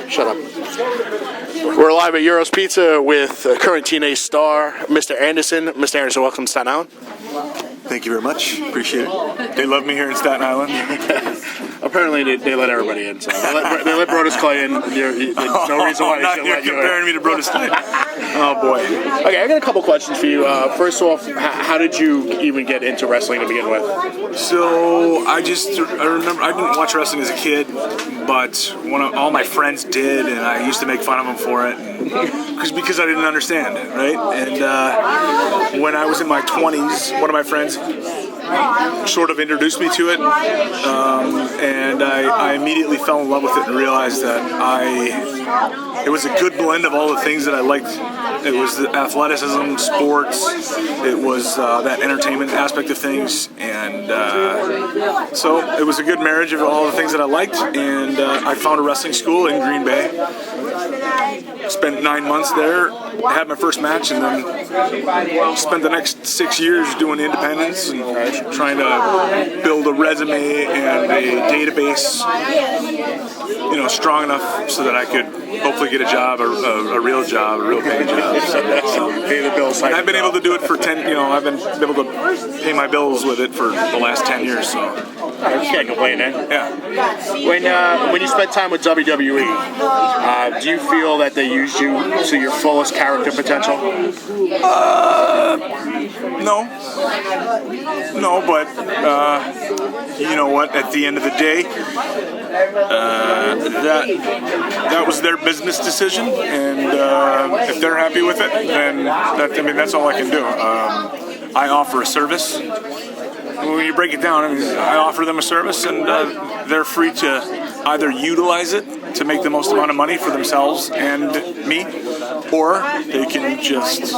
Shut up. We're live at Euro's Pizza with current TNA star, Mr. Anderson. Mr. Anderson, welcome to Staten Island. Thank you very much. Appreciate it. They love me here in Staten Island. Apparently, they let everybody in. So they let Brodus Clay in. There's no reason why they should let you in. Comparing me to Brodus Clay. Oh boy. Okay, I got a couple questions for you. First off, how did you even get into wrestling to begin with? So I remember I didn't watch wrestling as a kid, but all my friends did, and I used to make fun of them for it, because I didn't understand it, right? And when I was in my 20s, one of my friends sort of introduced me to it, and I immediately fell in love with it and realized that it was a good blend of all the things that I liked. It was the athleticism, sports, it was that entertainment aspect of things, and so it was a good marriage of all the things that I liked, and I found a wrestling school in Green Bay. Spent 9 months there, had my first match, and then spent the next 6 years doing independence and trying to build a resume and a database, strong enough so that I could hopefully get a job, a real job, a real paying job. So pay the bills. I've been able to do it for 10. I've been able to pay my bills with it for the last 10 years. So I can't complain, eh? Yeah. When you spent time with WWE, do you feel that they used you to your fullest character potential? No, but you know what? At the end of the day, that was their business decision, and if they're happy with it, then that's all I can do. I offer a service. When you break it down, I offer them a service, and they're free to either utilize it to make the most amount of money for themselves and me, or they can just,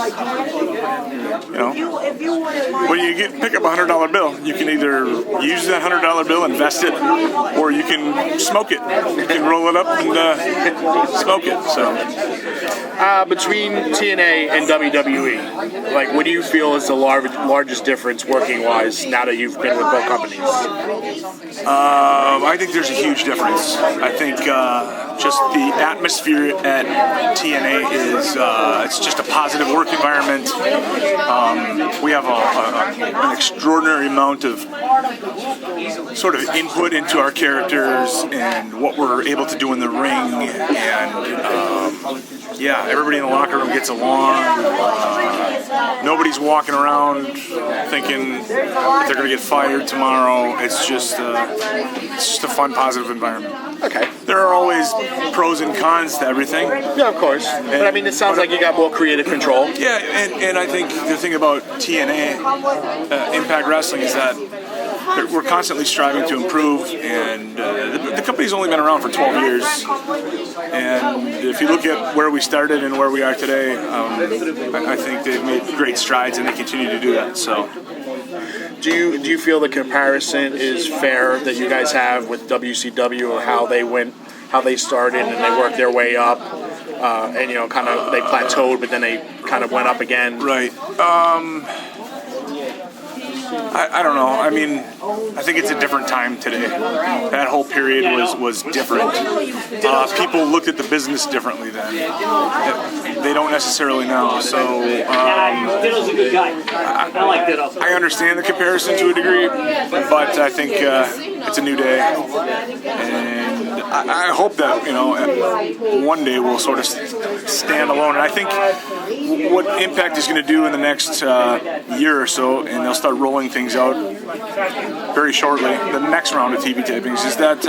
when you pick up a $100 bill, you can either use that $100 bill, invest it, or you can smoke it. You can roll it up and smoke it. So, between TNA and WWE, what do you feel is the largest difference working-wise now that you've been with both companies? I think there's a huge difference. I think just the atmosphere at TNA is it's just a positive work environment. We have an extraordinary amount of sort of input into our characters and what we're able to do in the ring, and everybody in the locker room gets along. Nobody's walking around thinking that they're going to get fired tomorrow. It's just a fun, positive environment. Okay. There are always pros and cons to everything. Yeah, of course. But it sounds like you got more creative control. Yeah, and I think the thing about TNA, Impact Wrestling, is that we're constantly striving to improve, and the company's only been around for 12 years. And if you look at where we started and where we are today, I think they've made great strides, and they continue to do that. So, do you feel the comparison is fair that you guys have with WCW, or how they started and they worked their way up, and kind of they plateaued, but then they kind of went up again? Right. I don't know. I think it's a different time today. That whole period was different. People looked at the business differently then. They don't necessarily know. So I understand the comparison to a degree, but I think it's a new day, and I hope that one day we'll sort of stand alone. And I think what Impact is going to do in the next year or so, and they'll start rolling things out very shortly, the next round of TV tapings, is that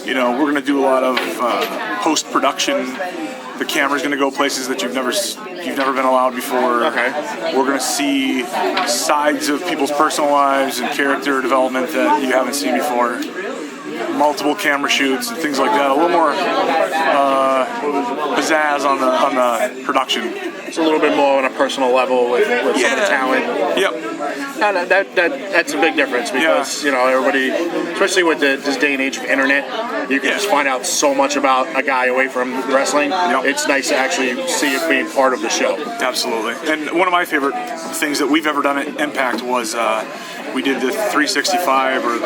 we're going to do a lot of post-production. The camera's going to go places that you've never been allowed before. Okay. We're going to see sides of people's personal lives and character development that you haven't seen before. Multiple camera shoots and things like that. A little more pizzazz on the production. It's a little bit more on a personal level with some of the talent. Yep. That's a big difference because everybody, especially with this day and age of internet, you can just find out so much about a guy away from wrestling. Yep. It's nice to actually see it being part of the show. Absolutely. And one of my favorite things that we've ever done at Impact was we did the 365, or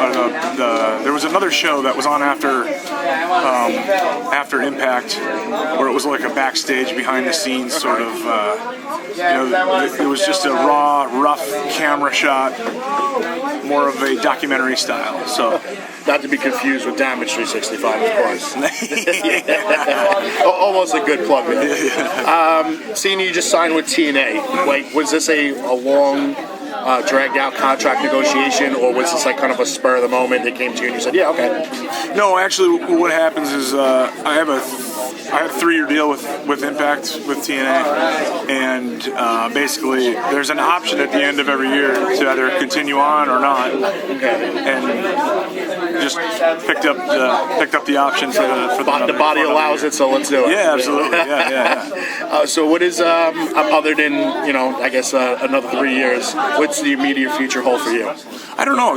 there was another show that was on after Impact, where it was like a backstage, behind the scenes sort of. It was just a raw, rough camera shot, more of a documentary style. So. Not to be confused with damage365, of course. Almost a good plug there. Seeing you just signed with TNA, like, was this a long, dragged out contract negotiation, or was this like kind of a spur of the moment that came to you and you said, yeah, okay? No, actually, what happens is I have a 3-year deal with Impact, with TNA, and basically there's an option at the end of every year to either continue on or not. And just picked up the option for the body allows it, so let's do it. Yeah, absolutely. Yeah. So what is other than I guess another 3 years? What's the immediate future hold for you? I don't know.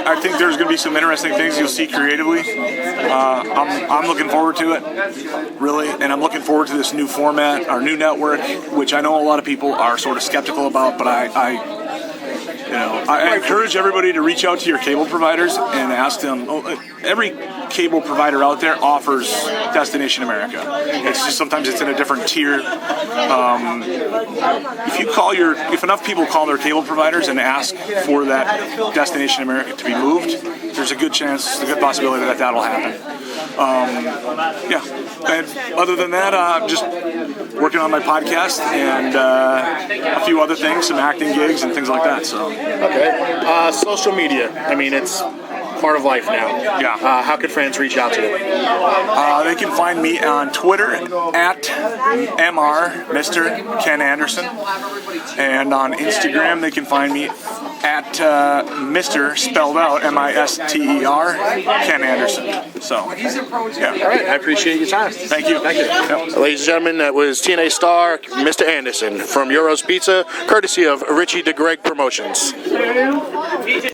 I think there's going to be some interesting things you'll see creatively. I'm looking forward to it, really, and I'm looking forward to this new format, our new network, which I know a lot of people are sort of skeptical about, but I encourage everybody to reach out to your cable providers and ask them. Every cable provider out there offers Destination America. It's just sometimes it's in a different tier. If enough people call their cable providers and ask for that Destination America to be moved, there's a good possibility that that'll happen. And other than that, just working on my podcast and a few other things, some acting gigs and things like that. So. Okay. Social media. I mean, it's part of life now. Yeah. How can fans reach out to you? They can find me on Twitter at Mr. Ken Anderson, and on Instagram they can find me at Mr. spelled out Mister Ken Anderson. So, yeah. All right. I appreciate your time. Thank you. Thank you. Yep. Ladies and gentlemen, that was TNA star Mr. Anderson from Euro's Pizza, courtesy of Richie DeGreg Promotions.